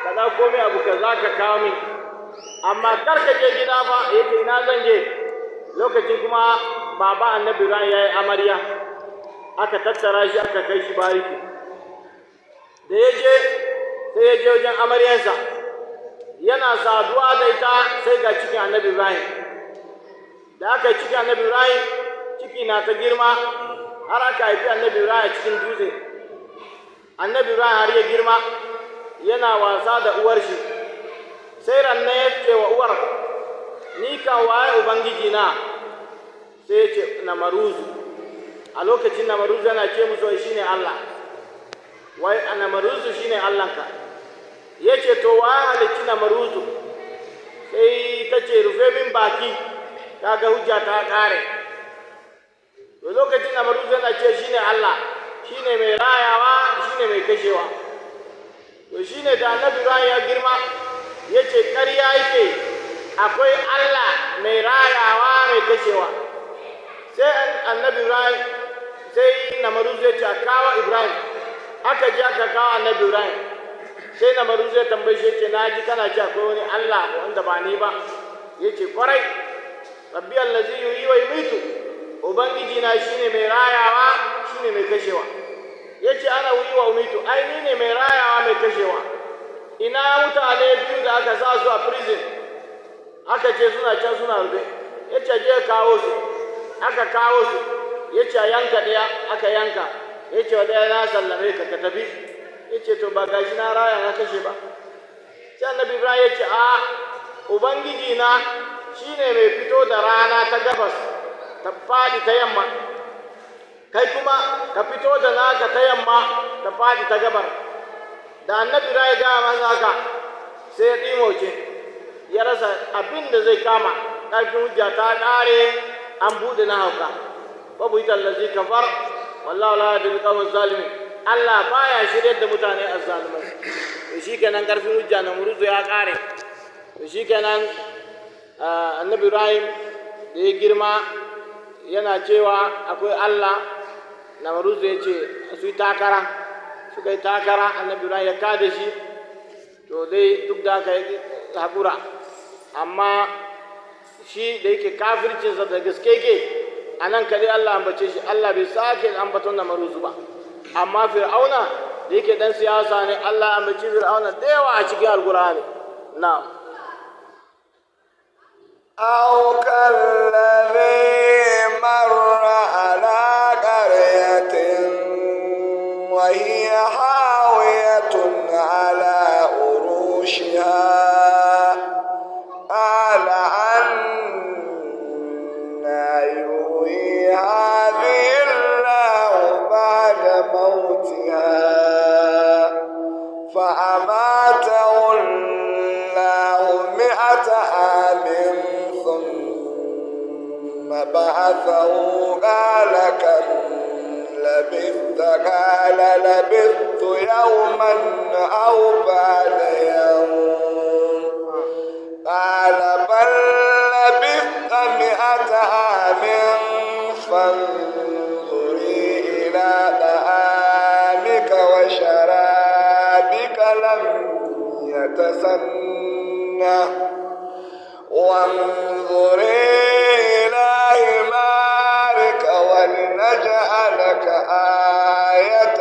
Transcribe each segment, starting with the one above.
ka ɗauko min abu kaza ka kawo min, amma kar ka je gida fa. Yace ina zan je? Lokacin kuma baba annabi Ibrahim ya yi amarya, aka tattara shi aka kai shi bariki. Da ya je sai ya je wajen amaryarsa, yana saduwa da ita sai ga cikin annabi Ibrahim. Da aka yi cikin annabi Ibrahim, ciki na ta girma har aka haifi annabi Ibrahim cikin dutse. Annabi Ibrahim har ya girma yana wasa da uwar shi, sai ranna ya ce wa uwar, ni kan waye ubangiji na? Sai ya ce Namaruzu. A lokacin Namaruzu yana ce musu shi ne Allah, wai a Namaruzu shi ne Allahnka. Ya ce to waye halicci Namaruzu? Sai ta ce rufe min baki, kaga hujja ta ƙare. To lokacin Namaruzu yana ce shi ne Allah, shi ne mai rayawa, shi ne mai kashewa. To shi ne da annabi Ibrahim ya girma ya ce ƙarya yake, akwai Allah mai rayawa mai kashewa. Sai annabi Ibrahim, sai Namaruzu ya ce a kawo Ibrahim. Aka ji aka kawo annabi Ibrahim. Sai Namaruzu ya tambaye shi, ce na ji kana ce akwai wani Allah wanda ba ni ba. Ya ce kwarai, rabbi allazi yuhyi wa yumitu, ubangiji na shine mai rayawa shine mai kashewa. Ya ce ana wuyi wa umitu, ai ni ne mai rayawa mai kashewa. Ina mutane biyu da aka sa su a prison, aka ce suna can suna rufe. Ya ce je kawo su, aka kawo su. Ya ce a yanka ɗaya, aka yanka. Ya ce wa ɗaya na sallame ka ka tafi. Ya ce to ba gashi na raya na kashe ba. Sai annabi Ibrahim ya ce a ubangiji na shine mai fito da rana ta gabas ta faɗi ta yamma, kai kuma ka fito da naka ta yamma ta faɗi ta gabar. Da annabi Ibrahim ya gaya masa haka sai ya ɗimoce, ya rasa abin da zai kama. Ƙarfin hujja ta ƙare, an buɗe na hauka. Babu ita allazi kafar wallahu la yahdi al-qawm zalimin. Allah baya shiryar da mutane azzalumai. To shikenan ƙarfin hujja na muruzu ya ƙare. To shikenan annabi Ibrahim da ya girma yana cewa akwai Allah. Namaruzu ya ce su yi takara, suka yi takara, annabi Ibrahim ya kada shi. To dai duk da aka yi haƙura, amma shi da yake kafircinsa da gaske ke, a nan kaɗai Allah ambace shi, Allah bai sake ambaton Namaruzu ba. Amma Fir'auna da yake ɗan siyasa ne, Allah ambaci Fir'auna da yawa a cikin Alƙur'ani. Na'am. أو كالذي مر على قرية وهي حاوية على عروشها قال أنى يحيي هذه الله بعد موتها فأماته الله 100 عام ثم بعثه قال كم لبثت؟ قال لبثت يوما أو بعد يوم. قال بل لبثت 100 عام فانظري إلى طعامك وشرابك لم يتسنه وانظري إلى حمارك ولنجعلك آية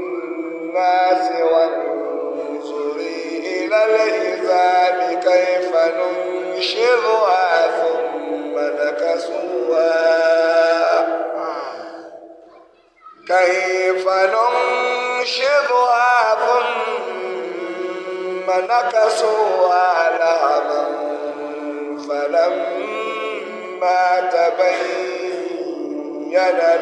للناس وانظري إلى العظام كيف ننشرها ثم نكسوها لحما فلما تبين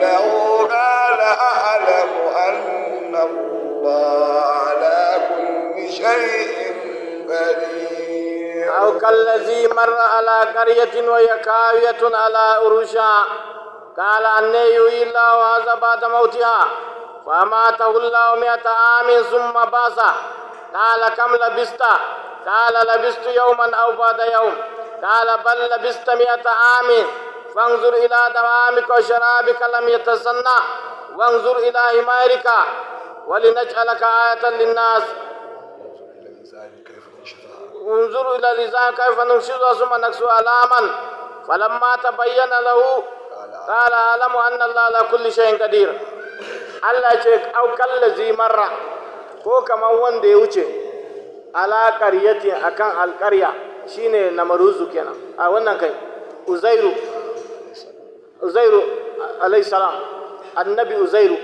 له قال أعلم أن الله على كل شيء قدير. أو كالذي مر على قرية وهي خاوية على عروشها قال أنى يحيي الله هذا بعد موتها فأماته الله 100 عام ثم بعثه قال كم لبثت؟ قال لبثت يوما أو بعد يوم. قال بل لبثت 100 عام فانظر إلى طعامك وشرابك لم يتسنى وانظر إلى حمارك ولنجعلك آية للناس انظروا إلى الإنسان كيف ننشزه ثم نكسوه لاما فلما تبين له قال أعلم أن الله على كل شيء قدير. Allah ce aukan lazi marra ko kamar wanda ya wuce ala qaryati akan alqarya shine namaruzu kenan a wannan kai uzairu alayhi salam, annabi uzairu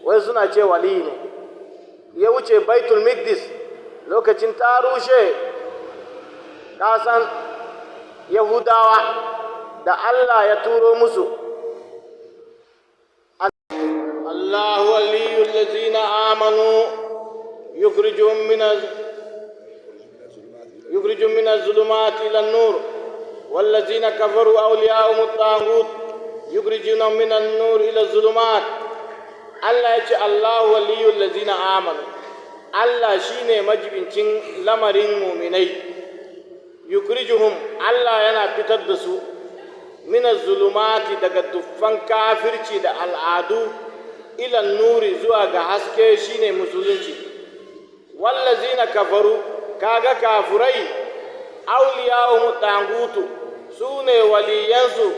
wai suna ce wali ne, ya wuce baitul miqdis lokacin ta rushe, kasan yahudawa da Allah ya turo musu الله ولي الذين آمنوا يخرجهم من الظلمات إلى النور والذين كفروا أولياءهم الطاغوت يخرجونهم من النور إلى الظلمات. الله يجعل الله ولي الذين آمنوا، الله شيني مجبنين لمرين مؤمنين، يخرجهم الله ينا بتدسوا من الظلمات daga dufan kafirci da al'adu ila nuri zuwa ga haske shine musulunci. wallazina kafaru kaga kafurai awliyahum tangutu sune waliyansu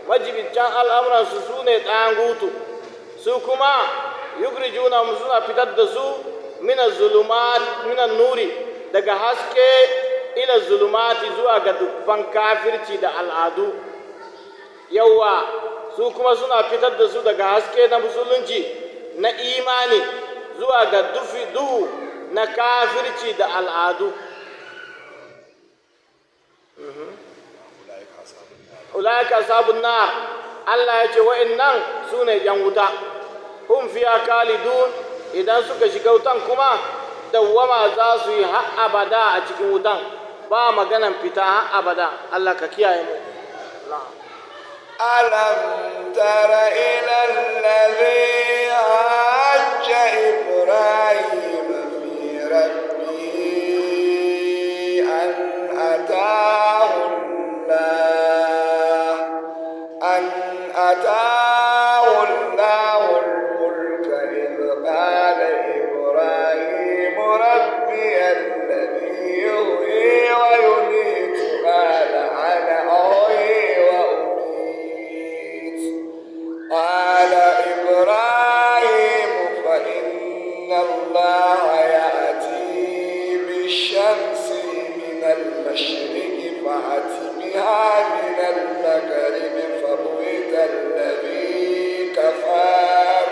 majibiccan al'amuransu sune tangutu, su kuma yukrijuna suna fitar da su minan nuri daga haske ila zulumati zuwa ga dukkan kafirci da al'adu. Yawwa su kuma suna fitar da su daga haske na musulunci na imani zuwa ga duhu na kafirci da al'adu. ulaika ashabun nar, Allah ya ce wa'annan su ne yan wuta, hum fiya kalidun, idan suka shiga wutan kuma dawwama za su yi har abada a cikin wutan, ba maganan fita har abada. Allah ka kiyaye mu. ألم تر إلى الذي حاج إبراهيم في ربه أن أتاه الله الملك إذ قال إبراهيم ربي الذي يحيي ويميت قال أنا أحيي وأميت قال إبراهيم فإن الله يأتي بالشمس من المشرق فأت بها من المغرب فبهت الذي كفر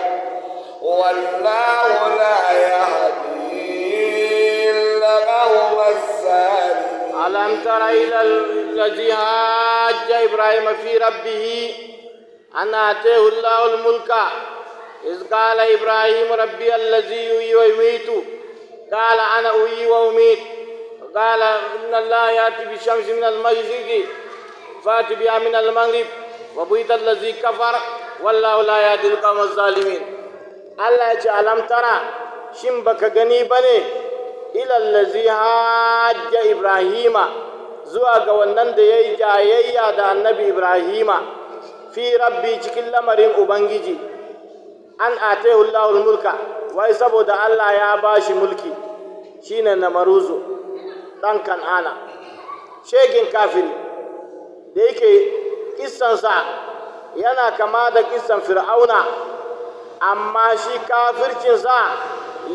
والله لا يهدي القوم الظالمين. ألم تر إلى الذي حاج إبراهيم في ربه أن آتاه الله الملك إذ قال إبراهيم ربي الذي يحيي ويميت قال أنا أحيي وأميت قال إن الله يأتي بالشمس من المشرق فأت بها من المغرب وبهت الذي كفر والله لا يهدي القوم الظالمين. Allah ya ce alam tara, shin baka gani bane ilal ladzi hajja Ibrahima, zuwa ga wannan da yayi jayayya da annabi Ibrahima fi rabbi cikin lamarin ubangiji, an atahu Allahul mulka, wai saboda Allah ya bashi mulki, shine namaruzu dan Kan'ana, shegin kafiri da yake kissansa yana kama da kissan Fir'auna, amma shi kafircinsa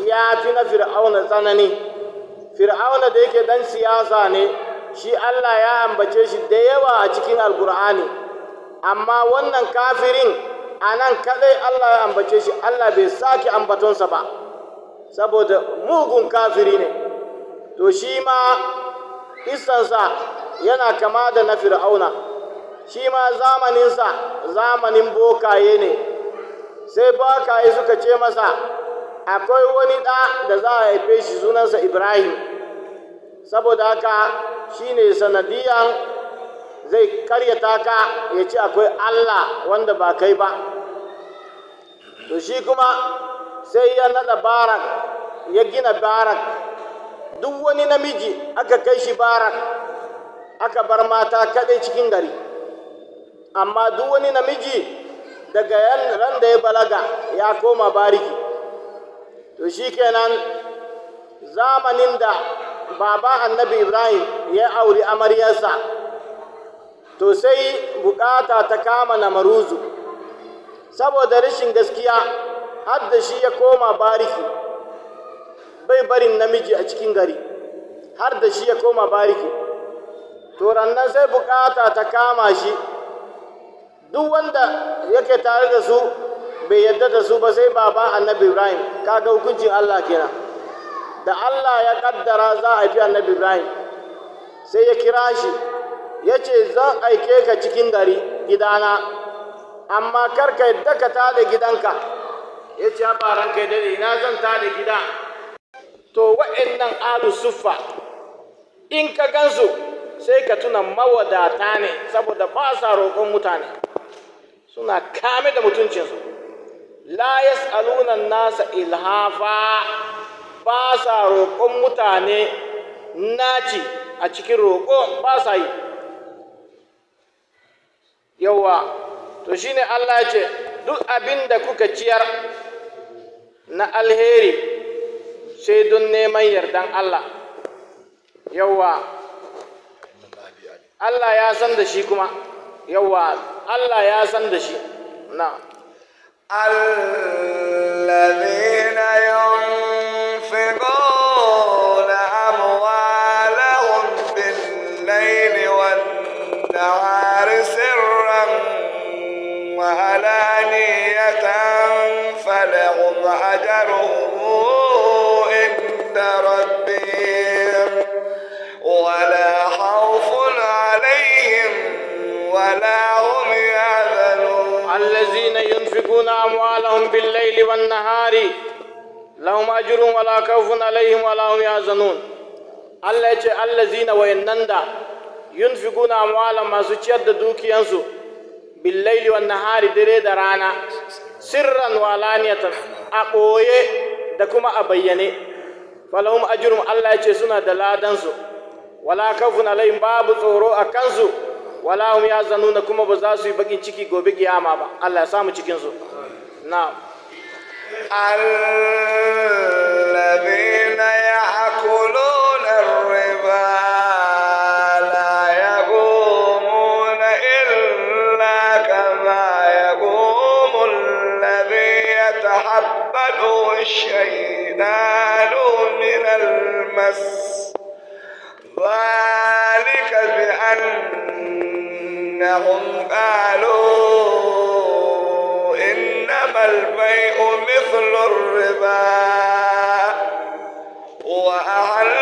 ya fi na Fir'auna tsanani. Fir'auna da yake dan siyasa ne, shi Allah ya ambace shi da yawa a cikin Alkur'ani, amma wannan kafirin a nan kadai Allah ya ambace shi, Allah bai sake ambatonsa ba saboda mugun kafiri ne. To shi ma isansa yana kama da na Fir'auna, shi ma zamaninsa zamanin bokaye ne. Sai bokaye suka ce masa akwai wani ɗa da za a haife shi sunansa Ibrahim, saboda haka shi ne sanadiyan zai karyata ka ya ce akwai Allah wanda ba kai ba. To shi kuma sai ya naɗa barak, ya gina barak, duk wani namiji aka kai shi barak, aka bar mata kaɗai cikin gari, amma duk wani namiji daga ran da ya balaga ya koma bariki. to shikenan zamanin da baba annabi Ibrahim ya auri amaryarsa to sai bukata ta kama Namaruzu saboda rashin gaskiya har da shi ya koma bariki bai barin namiji a cikin gari har da shi ya koma bariki to rannan sai bukata ta kama shi duk wanda yake tare da su bai yadda da su ba sai baba annabi Ibrahim kaga hukuncin Allah kenan da Allah ya kaddara za a fi annabi Ibrahim sai ya kira shi ya ce zan aike ka cikin gari gidana amma karka yadda ka tada gidanka ya ce haɓaran kai dade ina zan tada gida to wa'annan alu suffa in ka gansu sai ka tuna mawadata ne saboda ba sa roƙon mutane suna kame da mutuncinsu la yas'aluna nasa ilhafa ba sa roƙon mutane naci a cikin roƙo ba sa yi yawa to shine Allah ya ce duk abin da kuka ciyar na alheri sai don neman yardan Allah yawa Allah ya san da shi kuma yawa Allah ya san da shi na الذين ينفقون أموالهم بالليل والنهار سرا وعلانية فلهم أجرهم عند ربهم ولا خوف عليهم ولا هم يحزنون الذين ينفقون أموالهم بالليل والنهار لهم أجر ولا خوف عليهم ولا هم يحزنون Allah ya ce allazina wayannan da yunfiquna amwalan masu ciyar da dukiyansu billaili wan nahari dare da rana sirran wa alaniyatan a ɓoye da kuma a bayyane falahum ajrum Allah ya ce suna da ladansu wala khawfun alaihim babu tsoro a kansu wala hum yazanuna kuma ba za su yi bakin ciki gobe kiyama ba Allah ya samu cikin su na'am الذين يأكلون الربا لا يقومون إلا كما يقوم الذي يتحبطه الشيطان من المس ذلك بأنهم قالوا إنما البيع مثل الربا وأحل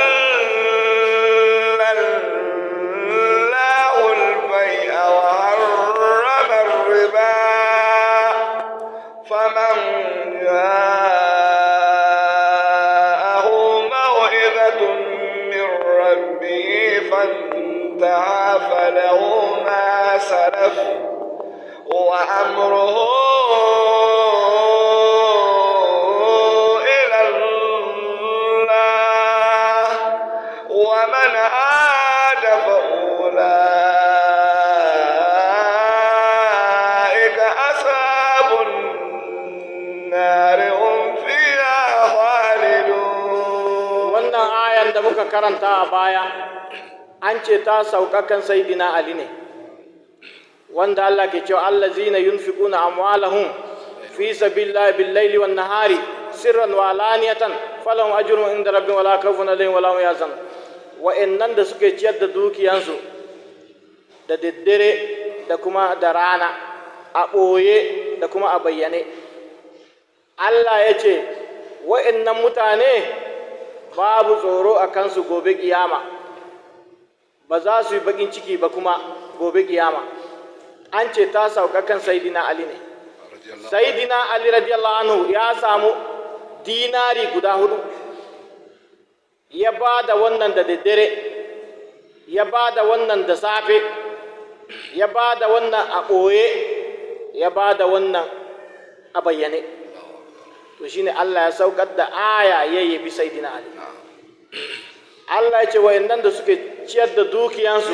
الله البيع وحرم الربا فمن جاءه موعظة من ربه فانتهى فله ما سلف وأمره إلى الله ومن عاد فأولئك أصحاب النار هم فيها خالدون. wannan ayan da muka karanta a baya an ce ta sauka kan sayyidina Ali ne wanda Allah ke cewa allazina yunfiquna amwalahum fi sabilillahi bil-laili wan-nahari sirran wa alaniyatan falahum ajrun inda rabbihim wala khawfun alaihim wala hum yahzanun wa'annan da suke ciyar da dukiyansu da daddare da kuma da rana a ɓoye da kuma a bayyane Allah ya ce wa'annan mutane babu tsoro a kansu gobe kiyama ba za su yi bakin ciki ba kuma gobe kiyama an ce ta sauka kan Sayyidina Ali ne. Sayyidina Ali radiyallahu anhu ya samu dinari guda 4 ya ba da wannan da daddare ya ba da wannan da safe ya ba da wannan a ɓoye ya ba da wannan a bayyane to shine Allah ya saukar da aya ya yabi Sayyidina Ali. Allah ya ce wayannan da suke ciyar da dukiyansu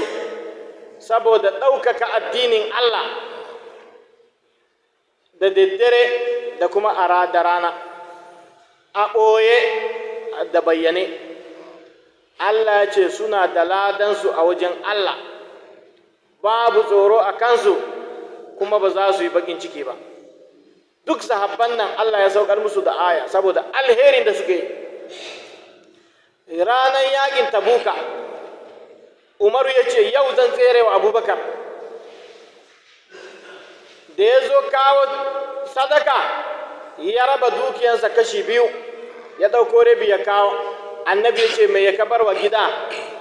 saboda ɗaukaka addinin Allah da daddare da kuma a da rana a ɓoye da bayyane. Allah ya ce suna da ladansu a wajen Allah, babu tsoro a kansu kuma ba za su yi bakin ciki ba. Duk sahabban nan Allah ya saukar musu da aya saboda alherin da suke yi. Ranar yakin Tabuka, Umaru ya ce yau zan tsere wa Abubakar. Da ya zo kawo sadaka ya raba dukiyansa kashi biyu, ya ɗauko rabi ya kawo. Annabi ya ce mai ya kabar wa gida?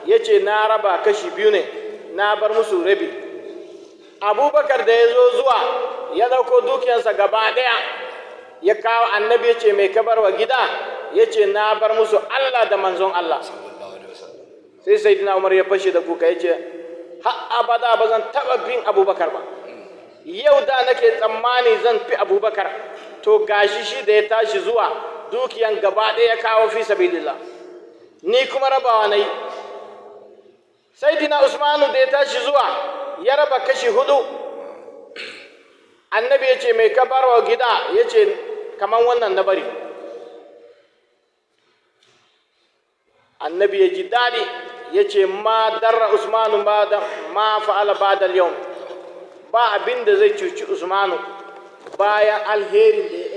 Ya ce na raba kashi biyu ne, na bar musu rabi. Abubakar da ya zo zuwa ya ɗauko dukiyansa gaba ɗaya ya kawo. Annabi ya ce mai kabar wa gida? Ya ce na bar musu Allah da manzon Allah. Sai Sayyidina Umar ya fashe da kuka ya ce har abada ba zan taɓa bin Abubakar ba. Yau da nake tsammani zan fi Abubakar, to gashi shi da ya tashi zuwa dukiyan gaba ɗaya ya kawo fi sabilillah, ni kuma rabawa na yi. Sayyidina Usmanu da ya tashi zuwa ya raba kashi 4. Annabi ya ce mai kabarwa gida? Ya ce kaman wannan na bari. Annabi ya ji daɗi ya ce ma darra Usmanu ma fa'ala ba'da al-yawm, ba abin da zai cuci Usmanu bayan alherin da ya